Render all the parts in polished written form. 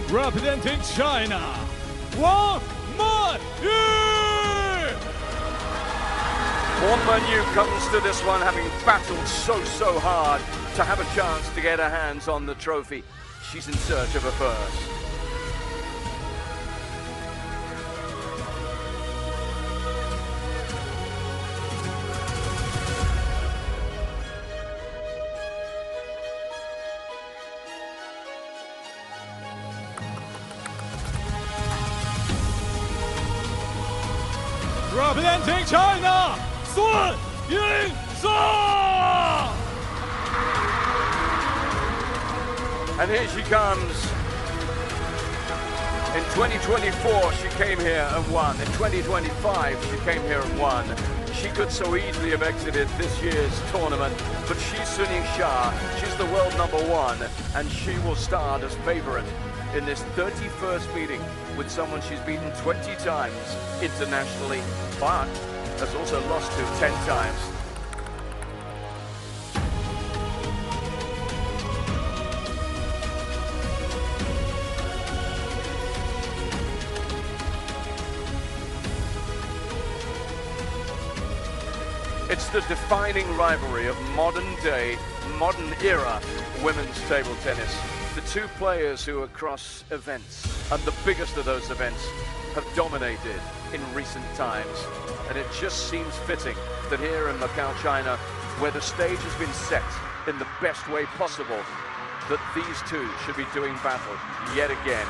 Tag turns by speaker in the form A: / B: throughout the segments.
A: representing China, Wang Manyu!
B: Wang Manyu comes to this one having battled so hard to have a chance to get her hands on the trophy. She's in search of a first.
A: Representing China, Yingsha!
B: And here she comes. In 2024, she came here and won. In 2025, she came here and won. She could so easily have exited this year's tournament, but she's Yingsha. She's the world #1, and she will start as favorite in this 31st meeting with someone she's beaten 20 times internationally, but has also lost to 10 times. It's the defining rivalry of modern day, modern era women's table tennis. The two players who across events, and the biggest of those events, have dominated in recent times. And it just seems fitting that here in Macau, China, where the stage has been set in the best way possible, that these two should be doing battle yet again.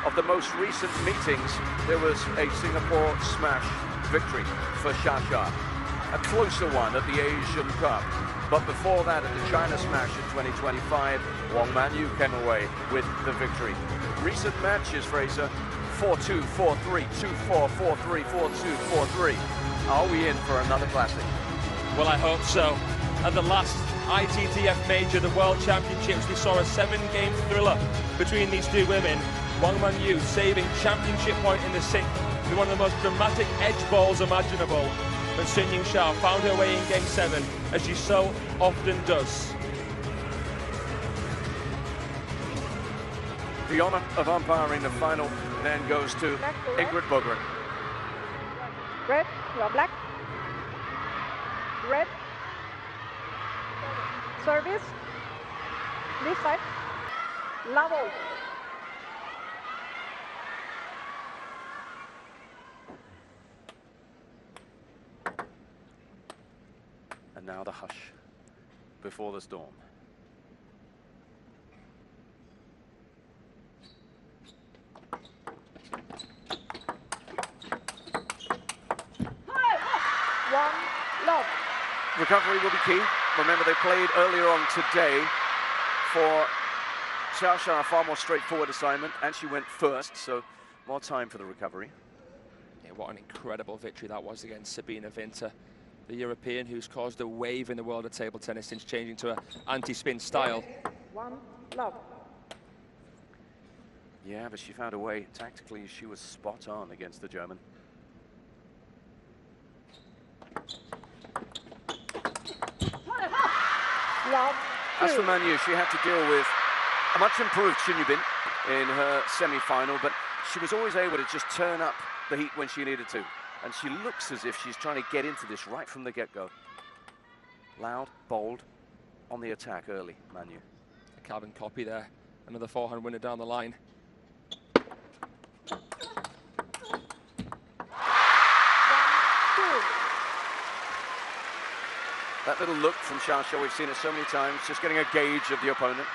B: Of the most recent meetings, there was a Singapore smash victory for Xia, a closer one at the Asian Cup. But before that, at the China Smash in 2025, Wang Manyu came away with the victory. Recent matches, Fraser, 4-2, 4-3, 2-4, 4-3, 4-2, 4-3. Are we in for another classic?
C: Well, I hope so. At the last ITTF Major, the World Championships, we saw a 7-game thriller between these two women. Wang Manyu saving championship point in the 6th with one of the most dramatic edge balls imaginable. But Yingsha found her way in Game 7, as she so often does.
B: The honour of umpiring the final then goes to Ingrid Bogren.
D: Red, you are black. Red. Service. This side. Level.
B: And now the hush before the storm.
D: One love.
B: Recovery will be key. Remember, they played earlier on today for Xia, a far more straightforward assignment, and she went first, so more time for the recovery.
C: Yeah, what an incredible victory that was against Sabina Winter, the European who's caused a wave in the world of table tennis since changing to an anti-spin style.
D: One love.
B: Yeah, but she found a way. Tactically, she was spot on against the German.
D: Love.
B: As for Manyu, she had to deal with a much improved Xin Yubin in her semi-final, but she was always able to just turn up the heat when she needed to. And she looks as if she's trying to get into this right from the get-go. Loud, bold, on the attack early, Manyu.
C: A carbon copy there. Another forehand winner down the line.
B: That little look from Xia, we've seen it so many times, just getting a gauge of the opponent.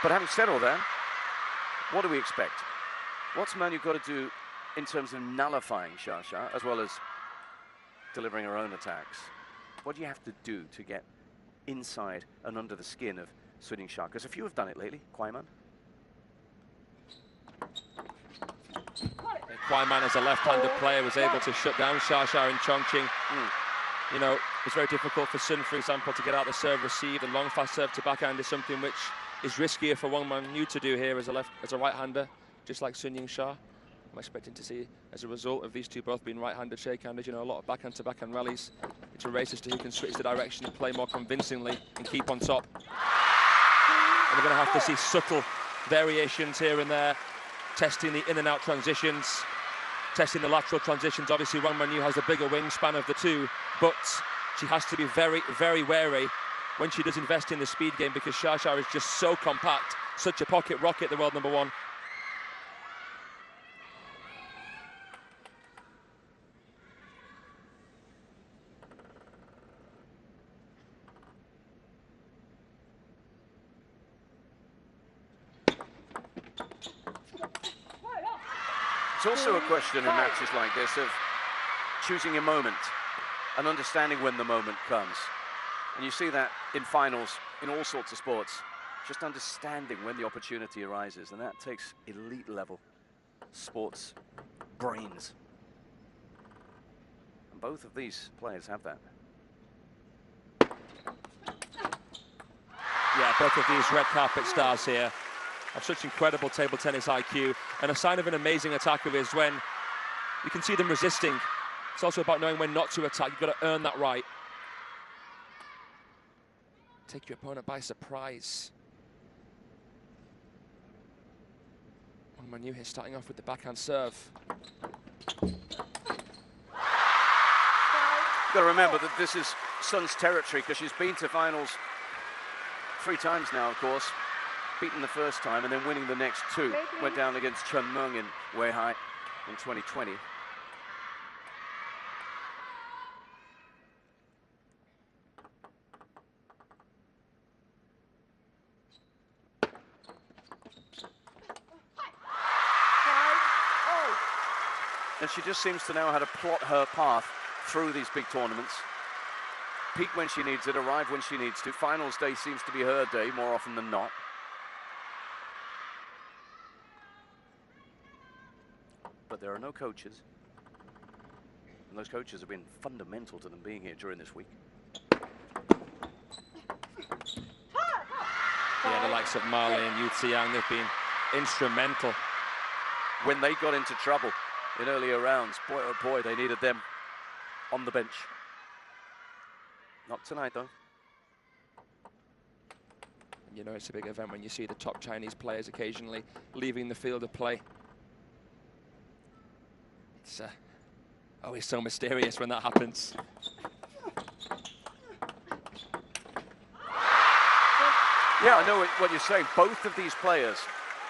B: But having said all that, what do we expect? What's Manyu got to do in terms of nullifying Xia, as well as delivering her own attacks? What do you have to do to get inside and under the skin of Yingsha? Because a few have done it lately. Kwaiman?
C: Why Man, as a left-handed player, was able to shut down Xia and Chongqing. You know, it's very difficult for Sun, for example, to get out the serve receive. The long fast serve to backhand is something which is riskier for Wang Manyu to do here as a right-hander, just like Sun Yingsha. I'm expecting to see, as a result of these two both being right-handed shake-handed, you know, a lot of backhand to backhand rallies. It's a race as to who can switch the direction and play more convincingly and keep on top. And we're going to have to see subtle variations here and there, testing the in and out transitions, testing the lateral transitions. Obviously, Wang Manyu has the bigger wingspan of the two, but she has to be very, very wary when she does invest in the speed game, because Xia is just so compact, such a pocket rocket, the world #1.
B: It's also a question in matches like this of choosing a moment and understanding when the moment comes. And you see that in finals, in all sorts of sports, just understanding when the opportunity arises, and that takes elite level sports brains. And both of these players have that.
C: Yeah, both of these red carpet stars here have such incredible table tennis IQ, and a sign of an amazing attacker is when you can see them resisting. It's also about knowing when not to attack. You've got to earn that right. Take your opponent by surprise. Wang Manyu here starting off with the backhand serve.
B: You've got to remember that this is Sun's territory, because she's been to finals 3 times now, of course. Beaten the first time and then winning the next 2. Went down against Chen Meng in Weihai in 2020. And she just seems to know how to plot her path through these big tournaments. Peak when she needs it, arrive when she needs to. Finals day seems to be her day more often than not. But there are no coaches. And those coaches have been fundamental to them being here during this week.
C: Yeah, the likes of Marley and Yu Xiang, they've been instrumental.
B: When they got into trouble in earlier rounds, boy oh boy, they needed them on the bench. Not tonight, though.
C: You know, it's a big event when you see the top Chinese players occasionally leaving the field of play. It's always so mysterious when that happens.
B: Yeah, I know what you're saying. Both of these players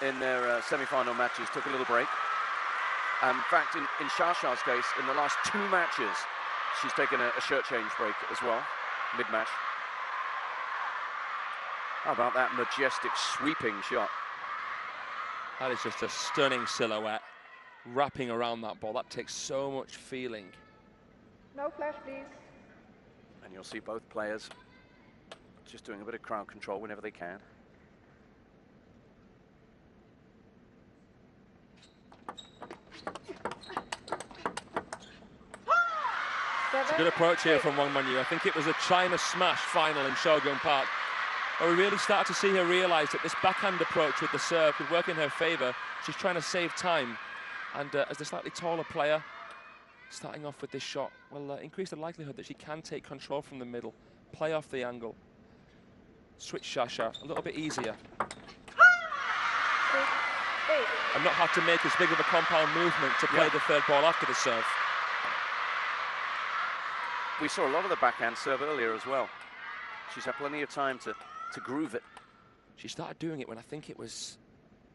B: in their semi-final matches took a little break. In fact, in Xia's case, in the last 2 matches, she's taken a shirt change break as well, mid-match. How about that majestic sweeping shot?
C: That is just a stunning silhouette, wrapping around that ball. That takes so much feeling.
D: No flash, please.
B: And you'll see both players just doing a bit of crowd control whenever they can.
C: It's a good approach here from Wang Manyu. I think it was a China Smash final in Shogun Park, where we really started to see her realise that this backhand approach with the serve could work in her favour. She's trying to save time, and as the slightly taller player, starting off with this shot will increase the likelihood that she can take control from the middle, play off the angle, switch Xia a little bit easier, and not have to make as big of a compound movement to play the third ball after the serve.
B: We saw a lot of the backhand serve earlier as well. She's had plenty of time to groove it.
C: She started doing it when I think it was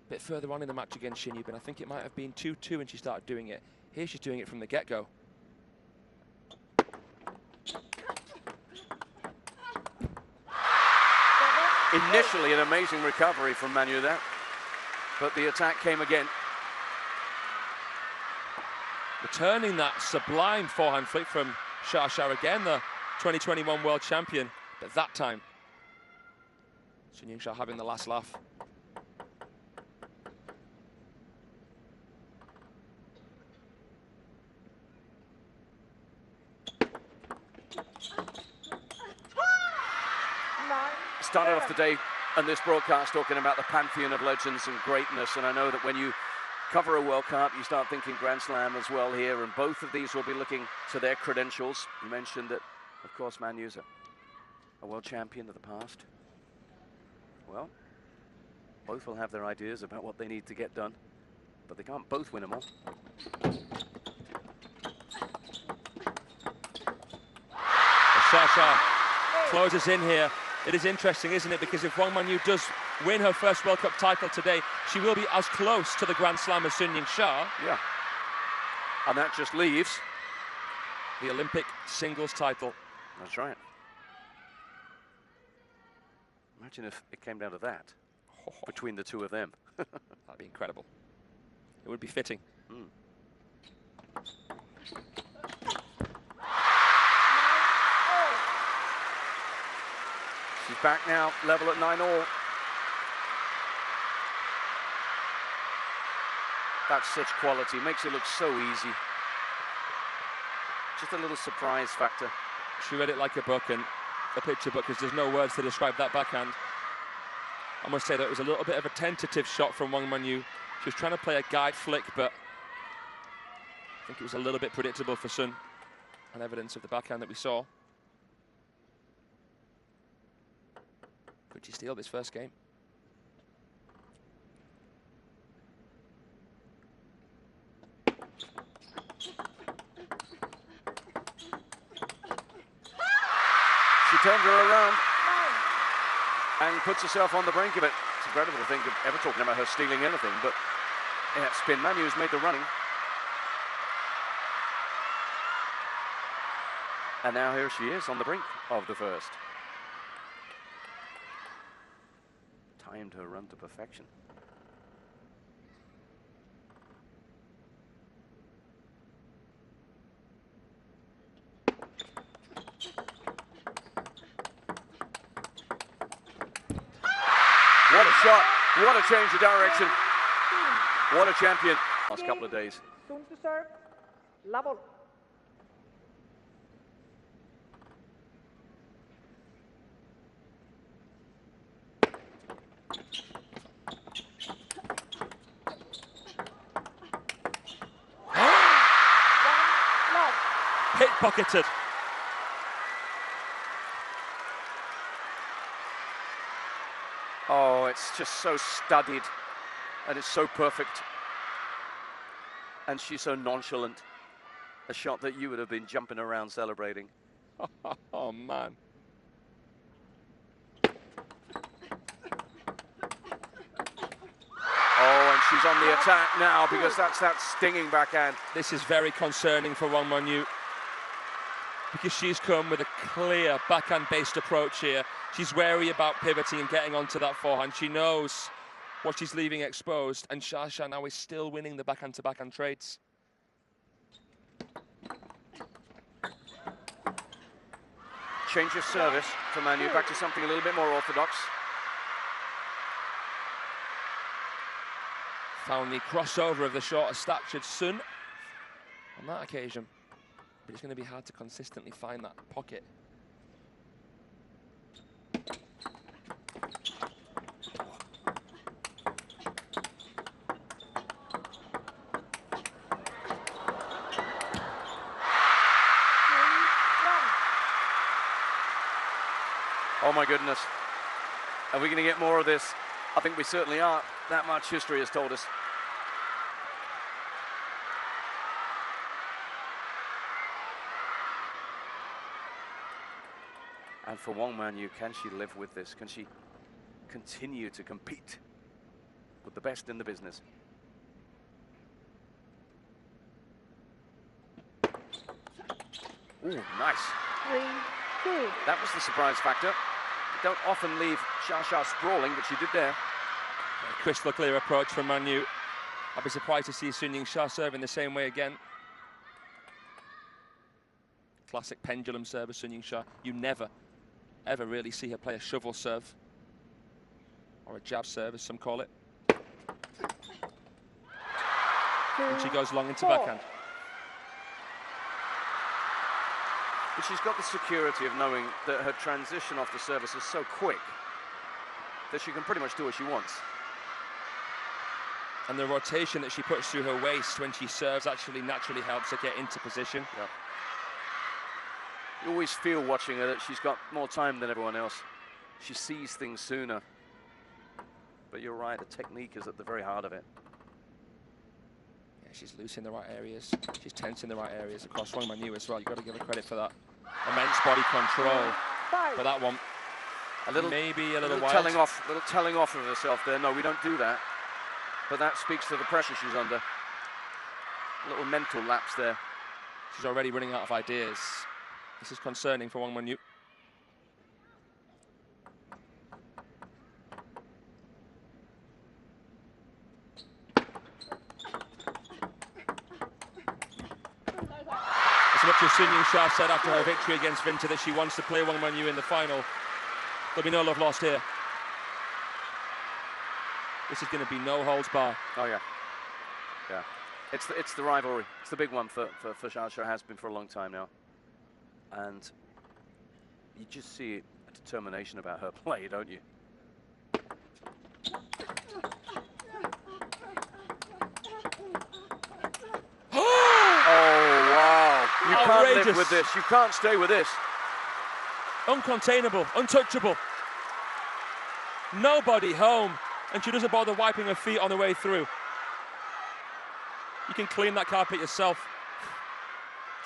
C: a bit further on in the match against Xin Yubin. I think it might have been 2-2 when she started doing it. Here she's doing it from the get-go.
B: Initially an amazing recovery from Manyu there, but the attack came again.
C: Returning that sublime forehand flick from Xia again, the 2021 world champion, but that time Sun Yingsha having the last laugh.
B: Started off the day and this broadcast talking about the pantheon of legends and greatness, and I know that when you cover a World Cup, you start thinking Grand Slam as well here, and both of these will be looking to their credentials. You mentioned that, of course, Manyu's a world champion of the past. Well, both will have their ideas about what they need to get done, but they can't both win them all.
C: Sasha closes in here. It is interesting, isn't it? Because if Wang Manyu does win her first World Cup title today, she will be as close to the Grand Slam as Yingsha.
B: Yeah. And that just leaves
C: the Olympic singles title.
B: That's right. Imagine if it came down to that between the two of them.
C: That'd be incredible. It would be fitting.
B: Mm. She's back now, level at 9-all. That's such quality, makes it look so easy. Just a little surprise factor.
C: She read it like a book, and a picture book, because there's no words to describe that backhand. I must say that it was a little bit of a tentative shot from Wang Manyu. She was trying to play a guide flick, but I think it was a little bit predictable for Sun, and evidence of the backhand that we saw. Could she steal this first game?
B: She turned her around and puts herself on the brink of it. It's incredible to think of ever talking about her stealing anything, but yeah, spin. Manyu's made the running. And now here she is on the brink of the first. Timed her run to perfection. What a shot, what a change of direction. What a champion. Last couple of days.
D: Soon to serve. Level.
C: Pickpocketed.
B: Oh, it's just so studied, and it's so perfect. And she's so nonchalant. A shot that you would have been jumping around celebrating.
C: Oh, man.
B: Oh, and she's on the attack now, because that's that stinging backhand.
C: This is very concerning for Wang Manyu, because she's come with a clear backhand-based approach here. She's wary about pivoting and getting onto that forehand. She knows what she's leaving exposed, and Shasha now is still winning the backhand-to-backhand trades.
B: Change of service for Manyu, back to something a little bit more orthodox.
C: Found the crossover of the shorter statured Sun on that occasion. But it's going to be hard to consistently find that pocket.
B: Oh my goodness. Are we going to get more of this? I think we certainly are. That much history has told us. And for Wang Manyu, can she live with this? Can she continue to compete with the best in the business? Ooh, nice.
D: 3-2.
B: That was the surprise factor. You don't often leave Shasha sprawling, but she did there.
C: A crystal clear approach from Manyu. I'd be surprised to see Sun Yingsha serving the same way again. Classic pendulum serve of Sun Yingsha. You never, ever really see her play a shovel serve, or a jab serve, as some call it. And she goes long into backhand.
B: But she's got the security of knowing that her transition off the service is so quick that she can pretty much do what she wants.
C: And the rotation that she puts through her waist when she serves actually naturally helps her get into position.
B: Yep. You always feel watching her that she's got more time than everyone else. She sees things sooner. But you're right, the technique is at the very heart of it.
C: Yeah, she's loose in the right areas. She's tense in the right areas across Wang Manyu as well. You've got to give her credit for that. Immense body control. But that one, maybe a little wild.
B: Telling off of herself there. No, we don't do that. But that speaks to the pressure she's under. Little mental lapse there.
C: She's already running out of ideas. This is concerning for Wang Manyu. As much as Yingsha said after her victory against Vinta that she wants to play Wang Manyu in the final, there'll be no love lost here. This is going to be no holds bar.
B: Oh yeah, yeah. It's the rivalry. It's the big one for Yingsha. Has been for a long time now, and you just see a determination about her play, don't you? Oh wow! You can't live with this. You can't stay with this.
C: Uncontainable, untouchable. Nobody home. And she doesn't bother wiping her feet on the way through. You can clean that carpet yourself.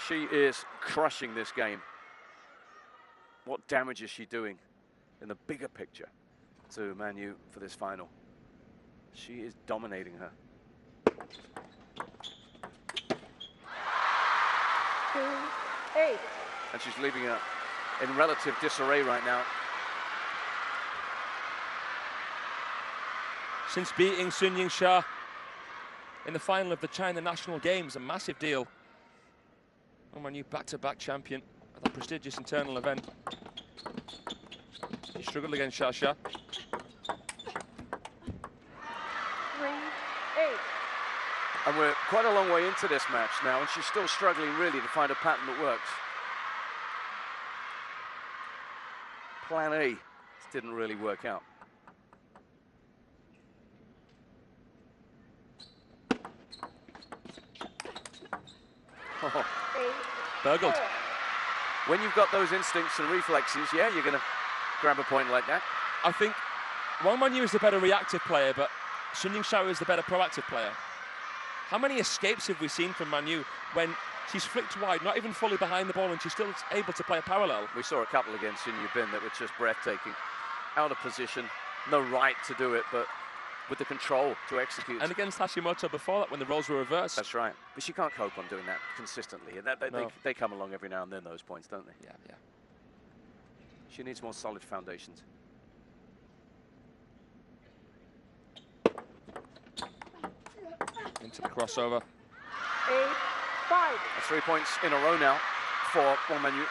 B: She is crushing this game. What damage is she doing in the bigger picture to Manyu for this final? She is dominating her.
D: 2-8.
B: And she's leaving her in relative disarray right now.
C: Since beating Yingsha in the final of the China National Games, a massive deal. Wang Manyu back-to-back champion at the prestigious internal event. He struggled against Xia.
D: 3-8.
B: And we're quite a long way into this match now, and she's still struggling really to find a pattern that works. Plan A didn't really work out.
C: Burgled.
B: When you've got those instincts and reflexes, yeah, you're going to grab a point like that.
C: I think Wang Manyu is the better reactive player, but Yingsha is the better proactive player. How many escapes have we seen from Manyu when she's flicked wide, not even fully behind the ball, and she's still able to play a parallel?
B: We saw a couple against Sun Yubin that were just breathtaking. Out of position, no right to do it, but with the control to execute.
C: And against Hashimoto before that, when the roles were reversed.
B: That's right. But she can't cope on doing that consistently. And they come along every now and then, those points, don't they?
C: Yeah, yeah.
B: She needs more solid foundations.
C: Into the crossover.
D: 8-5.
B: 3 points in a row now for Wang Manyu.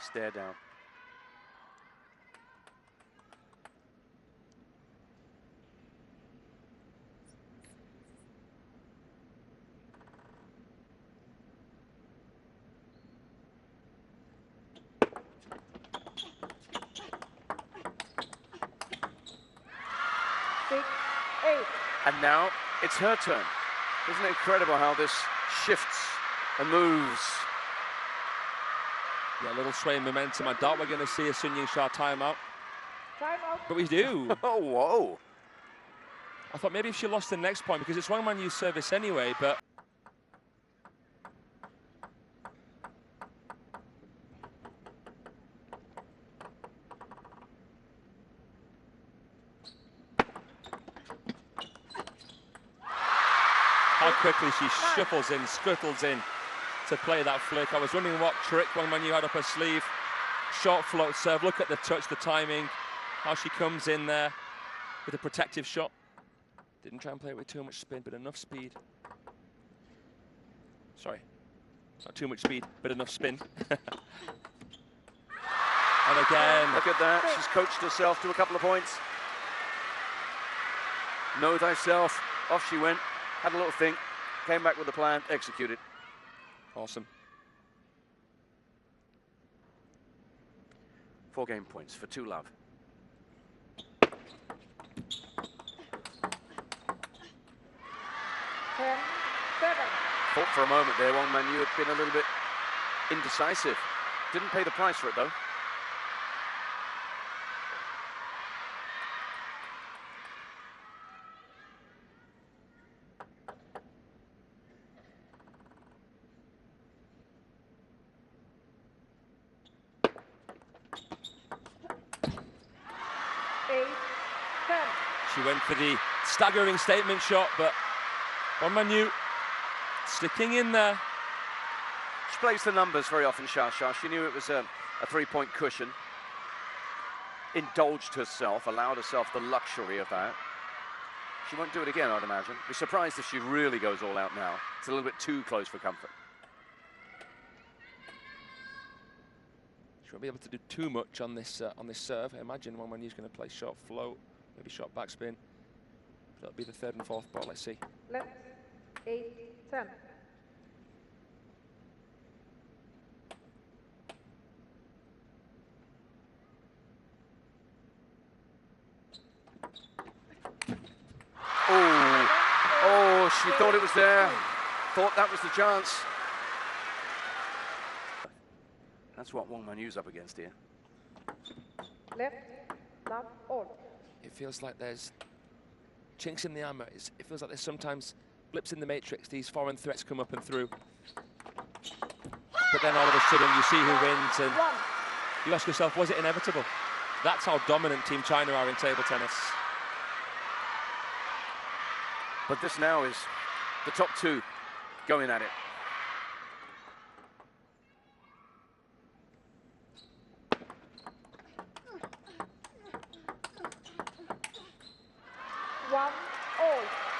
B: Stare down. And now it's her turn. Isn't it incredible how this shifts and moves?
C: Yeah, a little sway in momentum. I doubt we're going to see a Yingsha timeout.
D: Timeout.
C: But we do.
B: Oh, whoa.
C: I thought maybe if she lost the next point, because it's Wang Manyu's service anyway, but... How quickly she shuffles in, scuttles in to play that flick. I was wondering what trick Wang Manyu had up her sleeve. Short float serve, look at the touch, the timing, how she comes in there with a protective shot. Didn't try and play it with too much spin, but enough speed. Sorry, not too much speed, but enough spin. And again.
B: Look at that, she's coached herself to a couple of points. Know thyself. Off she went, had a little think, came back with a plan, executed.
C: Awesome.
B: 4 game points for 2-love. Thought for a moment there, Wang Manyu had been a little bit indecisive. Didn't pay the price for it though.
C: She went for the staggering statement shot, but Wang Manyu sticking in there.
B: She plays the numbers very often, Xia. She knew it was a 3-point cushion. Indulged herself, allowed herself the luxury of that. She won't do it again, I'd imagine. Be surprised if she really goes all out now. It's a little bit too close for comfort.
C: She won't be able to do too much on this serve. I imagine Wang Manyu's going to play short float, maybe short backspin. That'll be the 3rd and 4th ball. Let's see.
D: Left 8-10.
B: Oh, she thought it was there. Thought that was the chance. That's what Wang Manyu's up against here.
D: Left, love, all.
C: It feels like there's chinks in the armor. It feels like there's sometimes blips in the matrix. These foreign threats come up and through. But then all of a sudden you see who wins and you ask yourself, was it inevitable? That's how dominant Team China are in table tennis.
B: But this now is the top 2 going at it.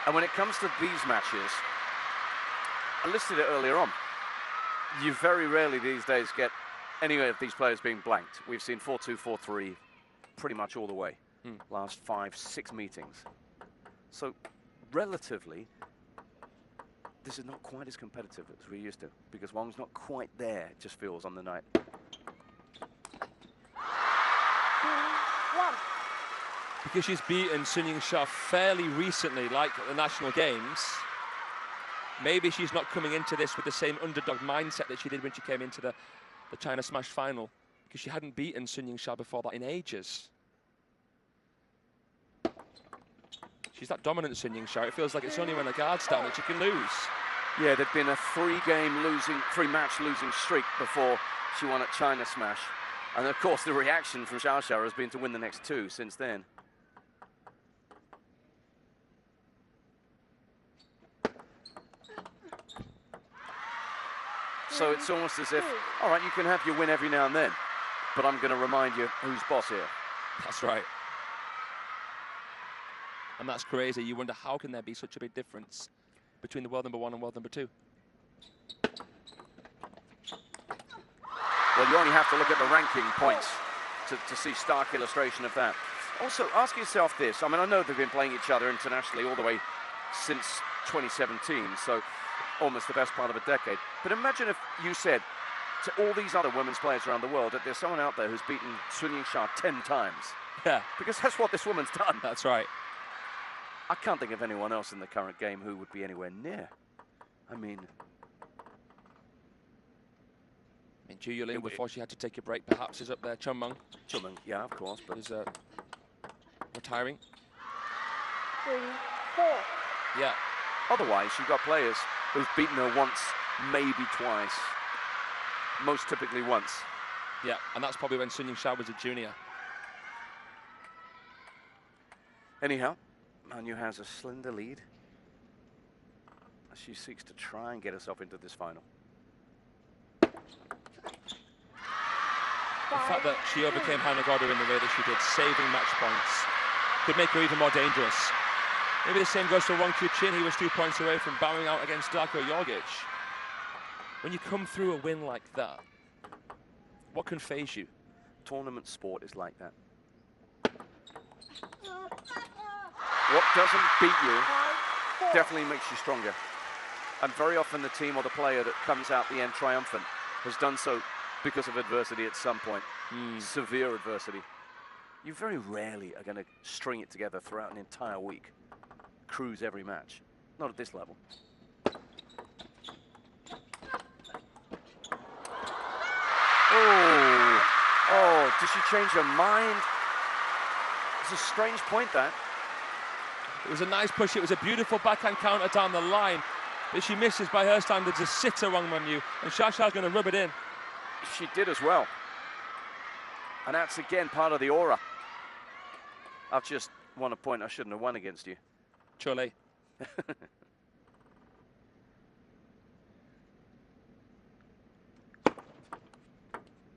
B: And when it comes to these matches, I listed it earlier on, you very rarely these days get any of these players being blanked. We've seen 4-2, 4-3 pretty much all the way. Last 5, 6 meetings. So relatively, this is not quite as competitive as we're used to, because Wang's not quite there, it just feels, on the night.
D: 2-1.
C: Because she's beaten Sun Yingsha fairly recently, like at the national games, maybe she's not coming into this with the same underdog mindset that she did when she came into the China Smash final, because she hadn't beaten Sun Yingsha before that in ages. She's that dominant, Sun Yingsha. It feels like it's only when the guard's down that she can lose.
B: Yeah, there'd been a 3-match losing streak before she won at China Smash. And of course, the reaction from Xia has been to win the next 2 since then. So it's almost as if, all right, you can have your win every now and then, but I'm going to remind you who's boss here.
C: That's right. And that's crazy. You wonder, how can there be such a big difference between the world number 1 and world number 2?
B: Well, you only have to look at the ranking points to see stark illustration of that. Also, ask yourself this. I mean, I know they've been playing each other internationally all the way since 2017, so almost the best part of a decade. But imagine if you said to all these other women's players around the world that there's someone out there who's beaten Sun Yingsha 10 times.
C: Yeah.
B: Because that's what this woman's done.
C: That's right.
B: I can't think of anyone else in the current game who would be anywhere near. I mean,
C: Zhu Yuling, before she had to take a break, perhaps, is up there. Chunmeng,
B: yeah, of course, but
C: is retiring.
D: 3-4.
C: Yeah.
B: Otherwise, you've got players who've beaten her once, maybe twice. Most typically once.
C: Yeah, and that's probably when Sun Yingsha was a junior.
B: Anyhow, Manyu has a slender lead as she seeks to try and get herself into this final.
C: The fact that she overcame Hanagorda in the way that she did, saving match points, could make her even more dangerous. Maybe the same goes for Wang Chuqin. He was 2 points away from bowing out against Darko Jorgic. When you come through a win like that, what can phase you?
B: Tournament sport is like that. What doesn't beat you
D: 5-4.
B: definitely makes you stronger. And very often the team or the player that comes out the end triumphant has done so because of adversity at some point, severe adversity. You very rarely are going to string it together throughout an entire week, cruise every match. Not at this level. Oh, did she change her mind? It's a strange point, that.
C: It was a nice push. It was a beautiful backhand counter down the line. But she misses by her standards a sitter, Wang Manyu. And Xiaosha's going to rub it in.
B: She did as well. And that's again part of the aura. I've just won a point I shouldn't have won against you.
C: Chole.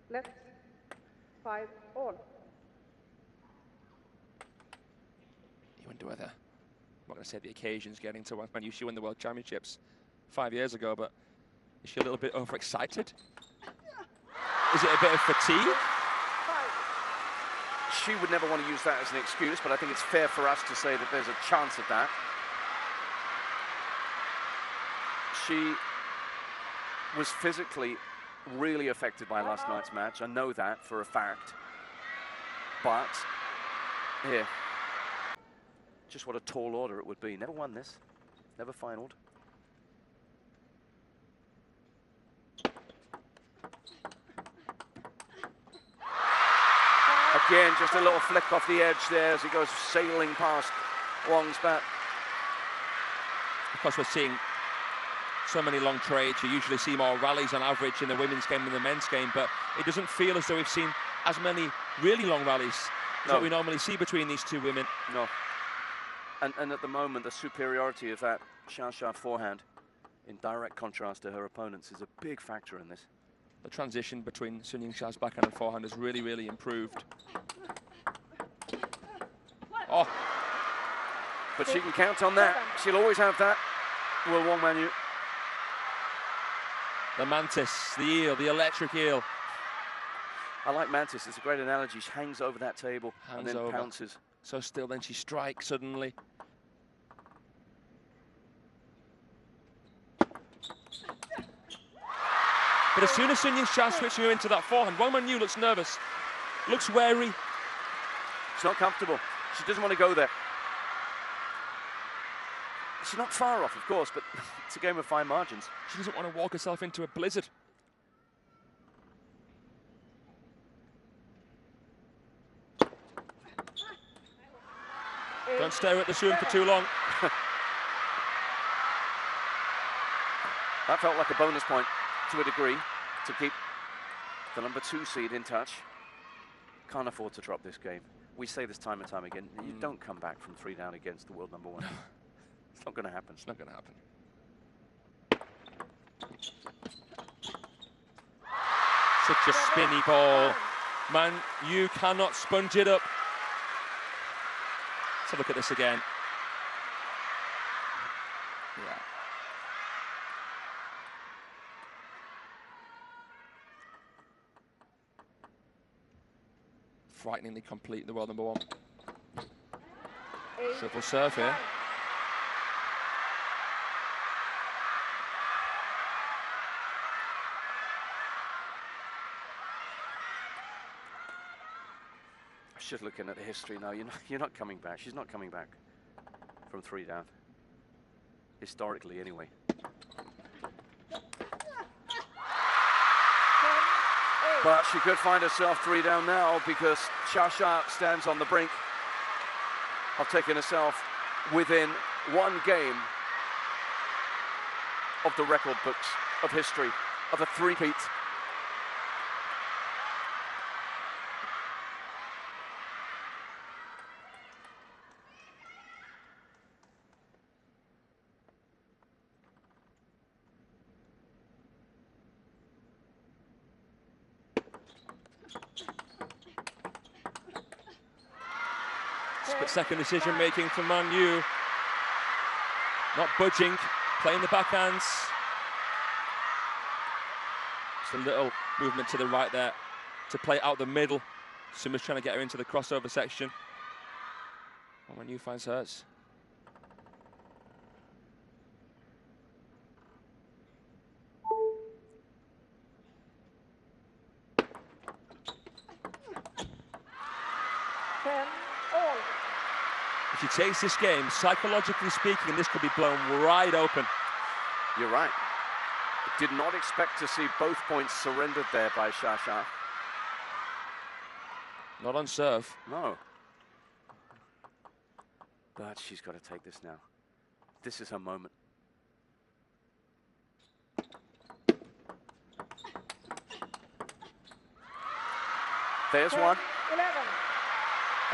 D: Left. 5 all.
C: You wonder whether, I'm not going to say the occasion's getting to Wang Manyu. She won the World Championships 5 years ago, but is she a little bit overexcited? Is it a bit of fatigue?
B: She would never want to use that as an excuse, but I think it's fair for us to say that there's a chance of that. She was physically really affected by last night's match. I know that for a fact. But, here, just what a tall order it would be. Never won this, never finaled. Again, just a little flick off the edge there as he goes sailing past Wang's bat.
C: Of course, we're seeing so many long trades. You usually see more rallies on average in the women's game than the men's game, but it doesn't feel as though we've seen as many really long rallies as what we normally see between these two women.
B: No. And at the moment, the superiority of that Xiaosha forehand, in direct contrast to her opponents, is a big factor in this.
C: The transition between Sun Yingsha's backhand and forehand has really, really improved. Oh.
B: But she can count on that. She'll always have that. Will Wang Manyu.
C: The mantis, the eel, the electric eel.
B: I like mantis. It's a great analogy. She hangs over that table and then pounces.
C: So still, then she strikes suddenly. But as soon as Sun Yingsha's switching her into that forehand, Wang Manyu looks nervous, looks wary.
B: She's not comfortable. She doesn't want to go there. She's not far off, of course, but it's a game of fine margins.
C: She doesn't want to walk herself into a blizzard. Don't stare at the Sun for too long.
B: That felt like a bonus point to a degree to keep the #2 seed in touch. Can't afford to drop this game. We say this time and time again. You don't come back from 3 down against the world #1. It's not going to happen.
C: It's not going to happen. Such a spinny ball. Man, you cannot sponge it up. Let's have a look at this again. Yeah. Frighteningly complete, the world #1. Triple serve here.
B: Just looking at the history now, you're not coming back. She's not coming back from 3 down. Historically, anyway. But she could find herself 3 down now because Xiaosha stands on the brink of taking herself within 1 game of the record books of history, of a three-peat.
C: Split-second decision-making for Manyu. Not budging, playing the backhands. Just a little movement to the right there to play out the middle. Suma's trying to get her into the crossover section. And Manyu finds hers.
D: 10 all.
C: If she takes this game, psychologically speaking, this could be blown wide open.
B: You're right. Did not expect to see both points surrendered there by Xia.
C: Not on serve.
B: No. But she's got to take this now. This is her moment. There's
D: 10,
B: one.
D: 11.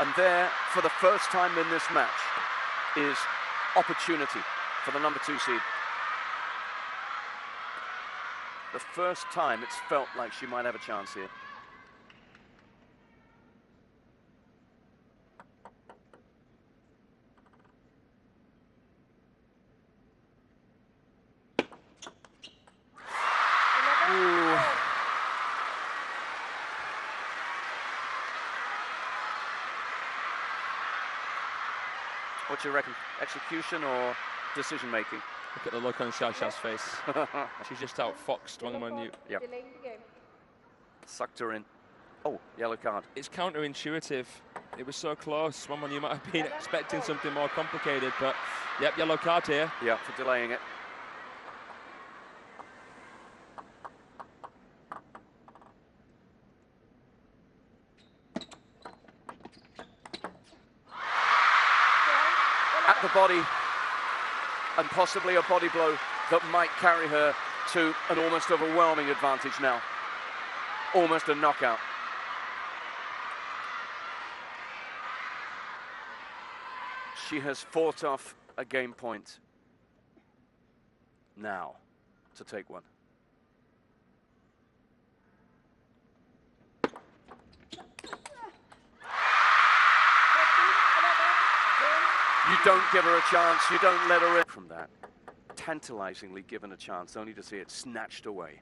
B: And there, for the first time in this match, is opportunity for the number 2 seed. The first time it's felt like she might have a chance here. Ooh. What do you reckon? Execution or decision making?
C: Look at the look on Xia's face. She's just outfoxed Wang Manyu.
B: Yep. Sucked her in. Oh, yellow card.
C: It's counterintuitive. It was so close. Wang Manyu might have been expecting something more complicated, but yep, yellow card here.
B: Yeah, for delaying it. At the body, and possibly a body blow that might carry her to an almost overwhelming advantage now. Almost a knockout. She has fought off a game point now to take one. You don't give her a chance, you don't let her in. From that, tantalizingly given a chance, only to see it snatched away.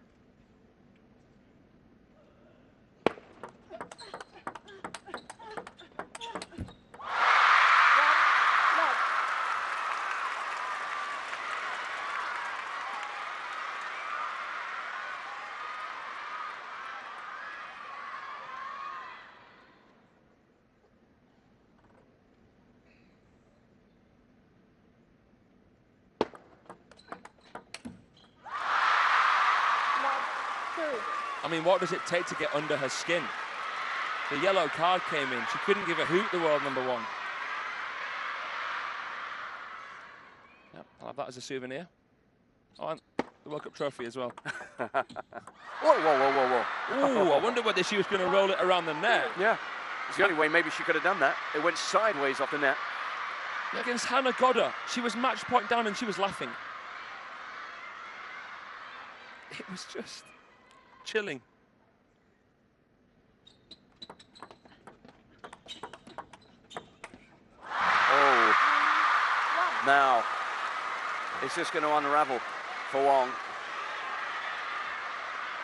C: I mean, what does it take to get under her skin? The yellow card came in. She couldn't give a hoot, the world number 1. Yep, I'll have that as a souvenir. Oh, and the World Cup trophy as well.
B: Whoa, whoa, whoa, whoa, whoa.
C: Ooh, I wonder whether she was going to roll it around the net.
B: Yeah, it's the only way maybe she could have done that. It went sideways off the net.
C: Against Hannah Godder, she was match point down and she was laughing. It was just chilling.
B: Oh, now, is this going to unravel for Wang?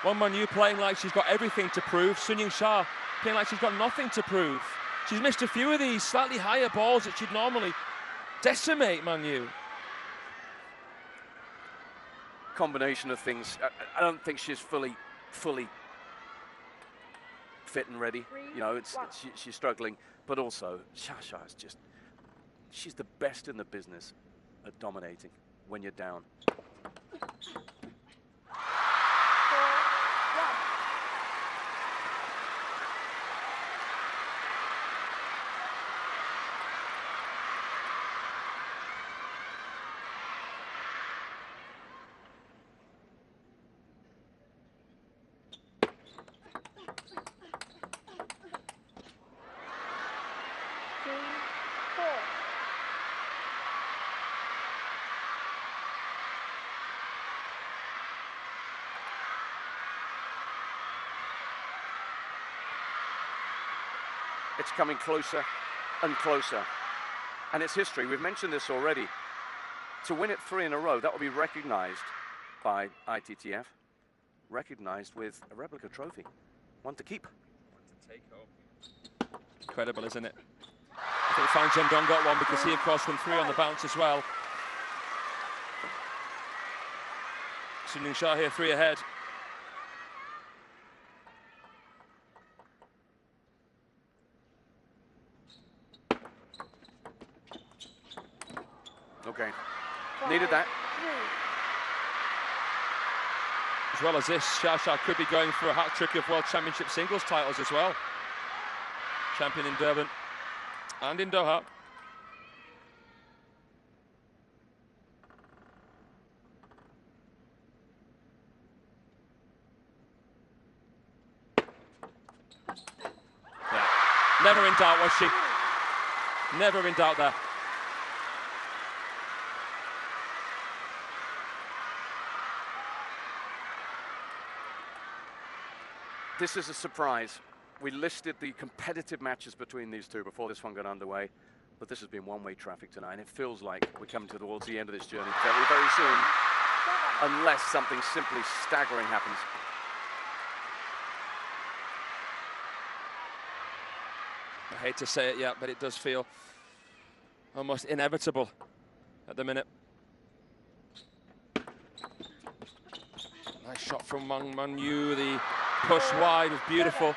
C: Wang Manyu playing like she's got everything to prove. Yingsha playing like she's got nothing to prove. She's missed a few of these slightly higher balls that she'd normally decimate Manyu.
B: Combination of things. I don't think she's fully fit and ready. You know, she's struggling, but also Xia is just, she's the best in the business at dominating when you're down. It's coming closer and closer. And it's history. We've mentioned this already. To win it 3 in a row, that will be recognized by ITTF. Recognized with a replica trophy. One to keep.
C: One to take home. Incredible, isn't it? I think Fan Zhendong got one because he, of course, won 3 on the bounce as well. Yingsha here 3 ahead.
B: game. Needed that.
C: As well as this, Shasha could be going for a hat-trick of World Championship singles titles as well. Champion in Durban and in Doha. Yeah. Never in doubt, was she? Never in doubt there.
B: This is a surprise. We listed the competitive matches between these two before this one got underway, but this has been one-way traffic tonight, and it feels like we're coming towards the end of this journey very, very soon, unless something simply staggering happens.
C: I hate to say it yet, but it does feel almost inevitable at the minute. Nice shot from Manyu. The push wide was beautiful.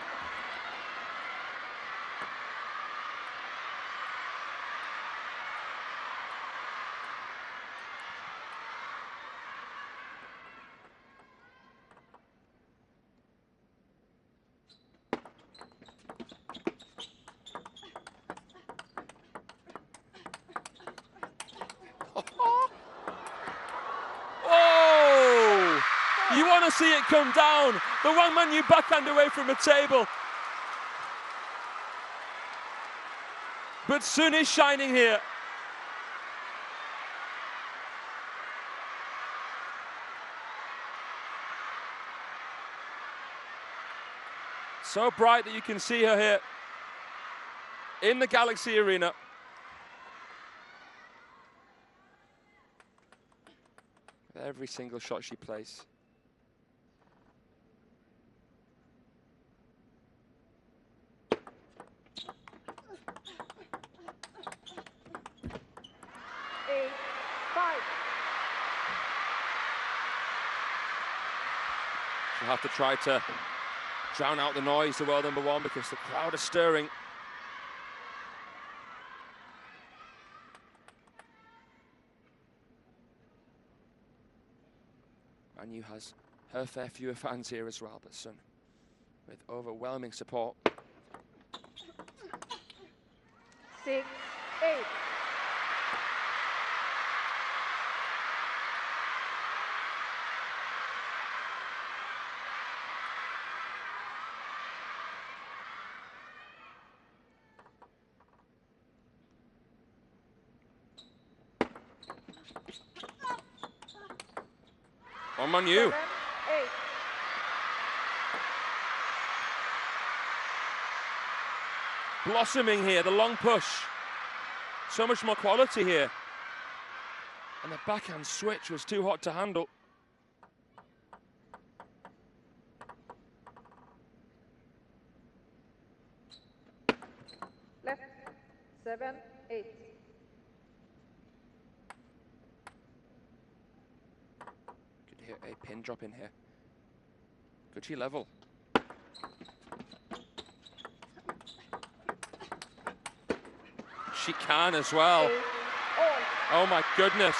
C: You want to see it come down. The Wang Manyu backhand away from the table. But Sun is shining here. So bright that you can see her here in the Galaxy Arena. Every single shot she plays. She'll have to try to drown out the noise, the world number one, because the crowd is stirring. Manyu has her fair few fans here as well, but Sun with overwhelming support.
D: 6-8.
C: On Manyu.
D: 7-8.
C: Blossoming here, the long push. So much more quality here. And the backhand switch was too hot to handle.
D: Left. 7-8.
C: Could hear a pin drop in here. Could she level? She can as well.
D: 8-all.
C: Oh my goodness.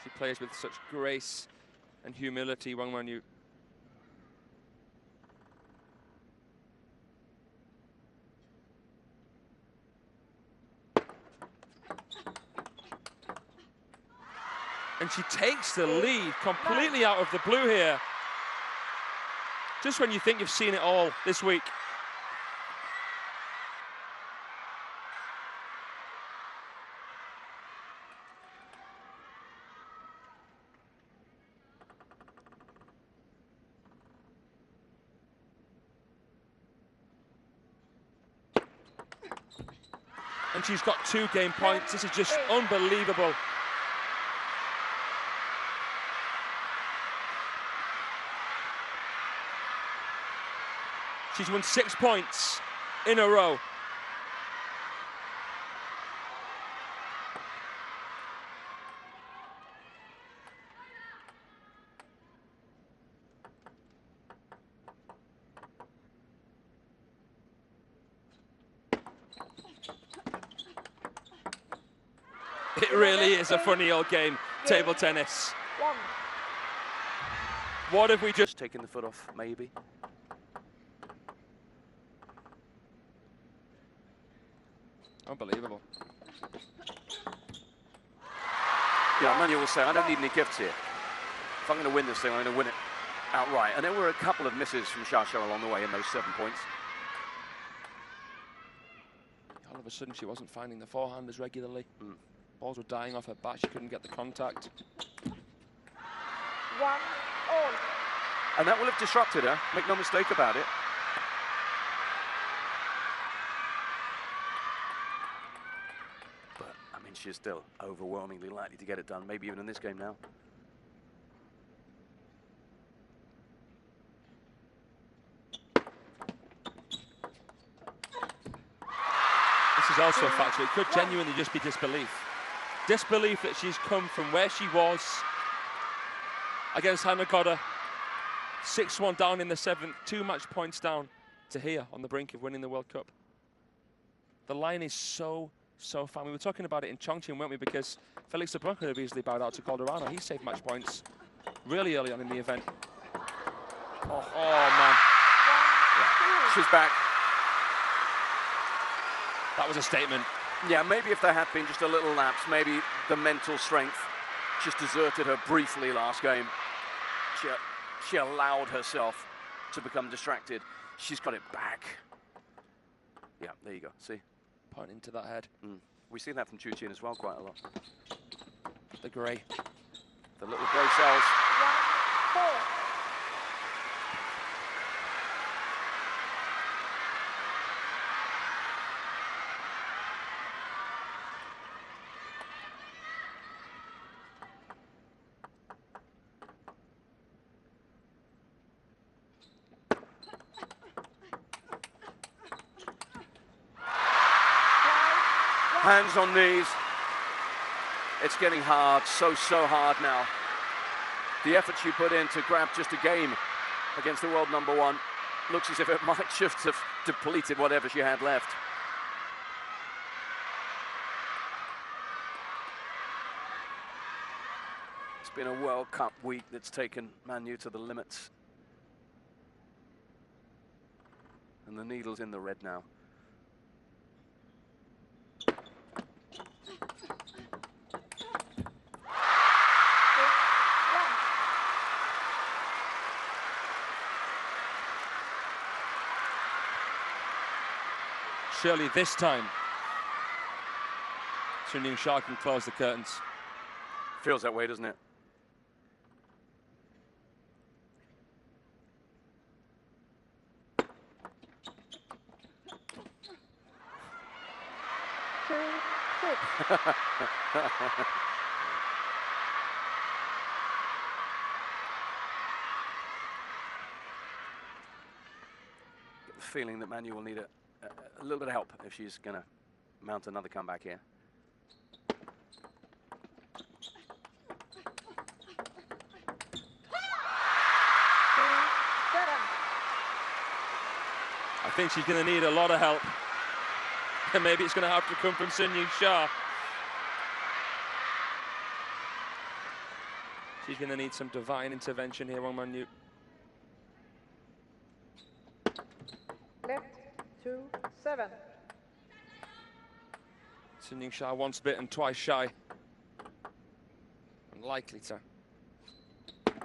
C: She plays with such grace and humility, Wang Manyu. And she takes the lead completely out of the blue here. Just when you think you've seen it all this week. And she's got 2 game points. This is just unbelievable. She's won 6 points in a row. It really is a funny old game, table tennis. What have we just
B: taken the foot off, maybe?
C: Unbelievable.
B: Yeah, Manyu will say, I don't need any gifts here. If I'm going to win this thing, I'm going to win it outright. And there were a couple of misses from Yingsha along the way in those 7 points.
C: All of a sudden, she wasn't finding the forehand as regularly. Balls were dying off her bat. She couldn't get the contact.
D: 1 all.
B: And that will have disrupted her. Make no mistake about it. But, I mean, she's still overwhelmingly likely to get it done, maybe even in this game now.
C: This is also a factor. It could genuinely just be disbelief. Disbelief that she's come from where she was against Hanagota, 6-1 down in the 7th, 2 match points down, to here on the brink of winning the World Cup. The line is so fine. We were talking about it in Chongqing, weren't we? Because Felix Lebrun could have easily bowed out to Calderano. He saved match points really early on in the event. Oh man.
B: Yeah. She's back.
C: That was a statement.
B: Yeah, maybe if there had been just a little lapse, maybe the mental strength just deserted her briefly last game. She allowed herself to become distracted. She's got it back. Yeah, there you go. See?
C: Pointing to that head.
B: We see that from Chu Chin as well quite a lot.
C: The grey.
B: The little grey cells.
D: 1 4.
B: Hands on knees. It's getting hard, so hard now. The effort she put in to grab just a game against the world #1 looks as if it might just have depleted whatever she had left. It's been a World Cup week that's taken Manyu to the limits. And the needle's in the red now.
C: Surely this time, Yingsha can close the curtains.
B: Feels that way, doesn't it? Get the feeling that Manyu will need a little bit of help if she's going to mount another comeback here.
C: I think she's going to need a lot of help. And maybe it's going to have to come from Yingsha. She's going to need some divine intervention here on Manyu.
D: Left 2 7.
C: Yingsha once bitten, twice shy. Unlikely to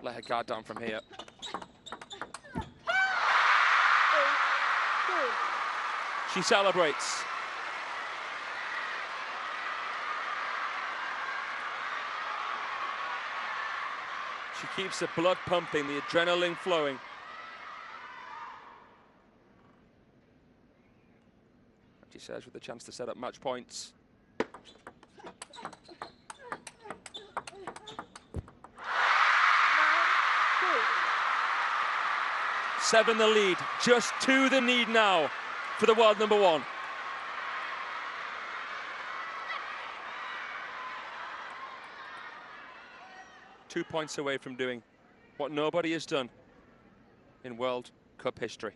C: let her guard down from here.
D: 8 2.
C: She celebrates. She keeps the blood pumping, the adrenaline flowing. She says with a chance to set up match points. 7 the lead, just 2 the need now for the world #1. Two points away from doing what nobody has done in World Cup history.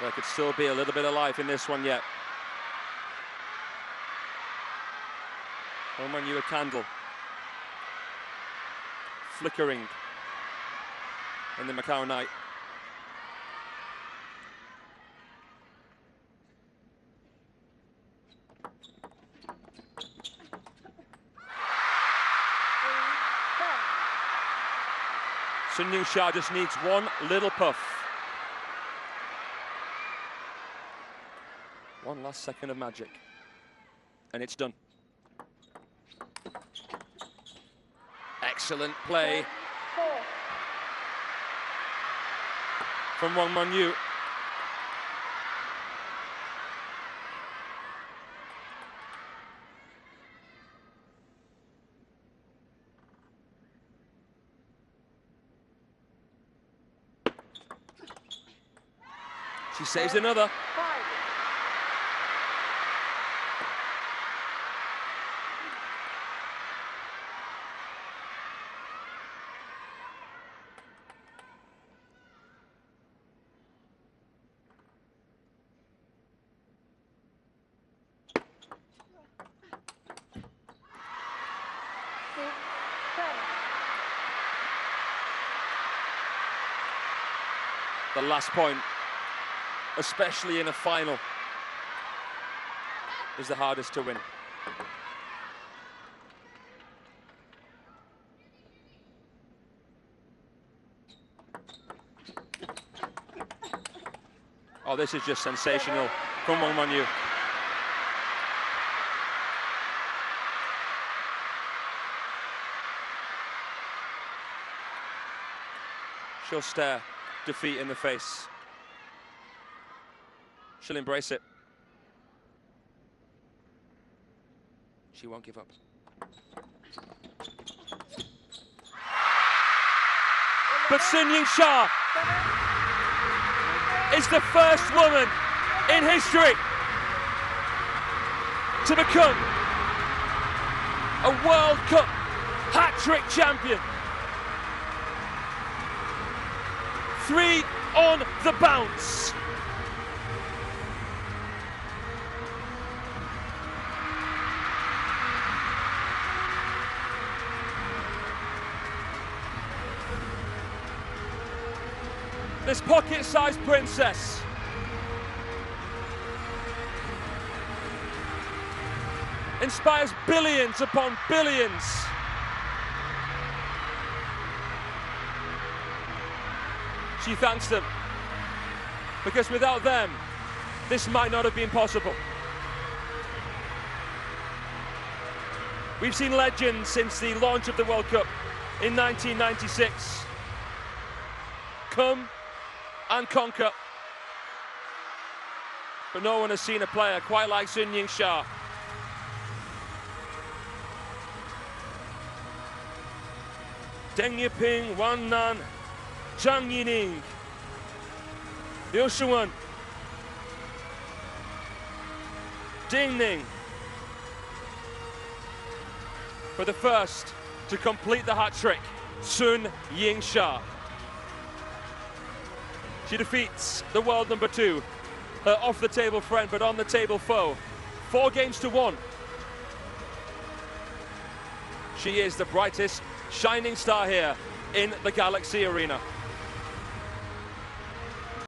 C: There could still be a little bit of life in this one yet. Manyu, a candle flickering in the Macao night. Yingsha just needs one little puff. One last second of magic, and it's done. Excellent play from Manyu. She saves another. The last point, especially in a final, is the hardest to win. Oh, this is just sensational from Manyu. She'll stare defeat in the face. She'll embrace it. She won't give up. But Yingsha is the first woman in history to become a World Cup hat-trick champion. 3 on the bounce. This pocket-sized princess inspires billions upon billions. She thanks them, because without them, this might not have been possible. We've seen legends since the launch of the World Cup in 1996 come and conquer, but no one has seen a player quite like Yingsha. Deng Yiping, Wan Nan, Zhang Yining, Liu Shiwen, Ding Ning, for the first to complete the hat trick, Yingsha. She defeats the world number 2, her off-the-table friend but on-the-table foe, 4 games to 1. She is the brightest shining star here in the Galaxy Arena.